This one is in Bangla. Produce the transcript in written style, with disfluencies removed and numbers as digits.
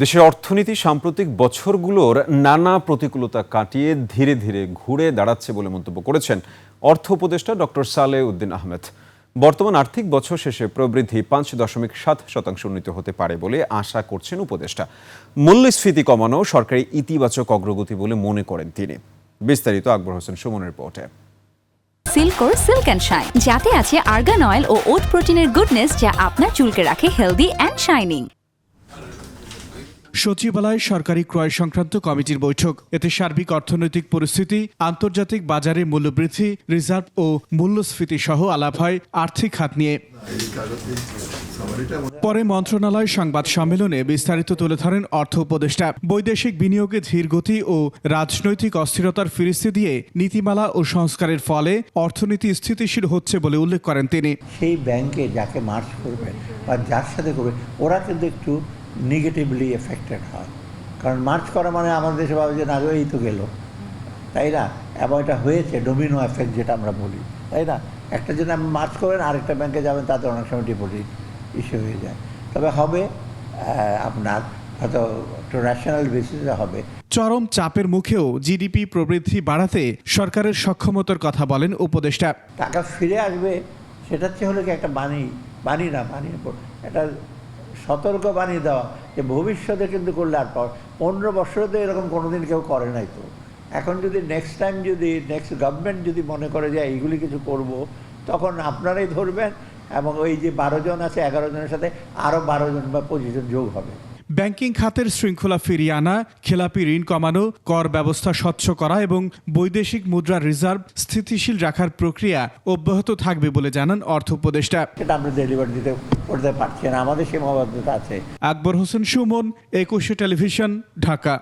দেশের অর্থনীতি সাম্প্রতিক বছরগুলোর নানা প্রতিকূলতা কাটিয়ে ধীরে ধীরে ঘুরে দাঁড়াচ্ছে বলে মন্তব্য করেছেন অর্থ উপদেষ্টা ডক্টর সালেহ উদ্দিন আহমেদ। বর্তমান আর্থিক বছর শেষে প্রবৃদ্ধি 5.7% উন্নীত হতে পারে বলে আশা করছেন উপদেষ্টা। মূল্যস্ফীতি কমানো সরকারি ইতিবাচক অগ্রগতি বলে মনে করেন তিনি। বিস্তারিত আকবর হোসেন সুমনের রিপোর্টে। সিল্কোর সিল্ক অ্যান্ড শাইন, যাতে আছে আর্গান অয়েল ও ওট প্রোটিনের গুডনেস, যা আপনার চুলকে রাখে হেলদি অ্যান্ড শাইনিং। সচিবালয় সরকারি ক্রয় সংক্রান্ত কমিটির বৈঠক। এতে সার্বিক অর্থনৈতিক পরিস্থিতি, আন্তর্জাতিক বাজারে মূল্যবৃদ্ধি, রিজার্ভ ও মূল্যস্ফীতি সহ আলাপ হয় আর্থিক খাত নিয়ে। পরে মন্ত্রণালয় সংবাদ সম্মেলনে বিস্তারিত তুলে ধরেন অর্থ উপদেষ্টা। বৈদেশিক বিনিয়োগে ধীর গতি ও রাজনৈতিক অস্থিরতার ফিরিস্তি দিয়ে নীতিমালা ও সংস্কারের ফলে অর্থনীতি স্থিতিশীল হচ্ছে বলে উল্লেখ করেন তিনি। সেই ব্যাংকে যাকে মার্চ করবেন বা যার সাথে করবেন, ওরা কিন্তু একটু নেগেটিভলি এফেক্টেড হয়। কারণ মার্চ করা মানে আমাদের দেশে ভাবে যে না, এই তো গেল, তাই না? এবং এটা হয়েছে ডোমিনো এফেক্ট, যেটা আমরা বলি, তাই না? একটা যদি আপনি মার্চ করবেন, আরেকটা ব্যাংকে যাবেন, তাতে অনেক সময় ডিপোজিট ইস্যু হয়ে যায়। তবে হবে আপনার হয়তো একটু ন্যাশনাল বেসিসে হবে। চরম চাপের মুখেও জিডিপি প্রবৃদ্ধি বাড়াতে সরকারের সক্ষমতার কথা বলেন উপদেষ্টা। টাকা ফিরে আসবে, সেটা হচ্ছে হলো কি একটা বাণী একটা সতর্ক বাণী দেওয়া যে ভবিষ্যতে কিন্তু করলে আর 15 বছরে তো এরকম কোনোদিন কেউ করে নাই। তো এখন যদি নেক্সট গভর্নমেন্ট যদি মনে করে যে এইগুলি কিছু করব, তখন আপনারাই ধরবেন এবং ওই যে 12 জন আছে, 11 জনের সাথে আরও 12 জন বা 25 জন যোগ হবে। ব্যাংকিং খাতের শৃঙ্খলা ফিরিয়ে আনা, খেলাপি ঋণ কমানো, কর ব্যবস্থা স্বচ্ছ করা এবং বৈদেশিক মুদ্রার রিজার্ভ স্থিতিশীল রাখার প্রক্রিয়া অব্যাহত থাকবে বলে জানান অর্থ উপদেষ্টা। সেটা আমরা ডেলিভার করতে পারছি না, আমাদের সীমাবদ্ধতা আছে। আকবর হোসেন সুমন, 21 টেলিভিশন, ঢাকা।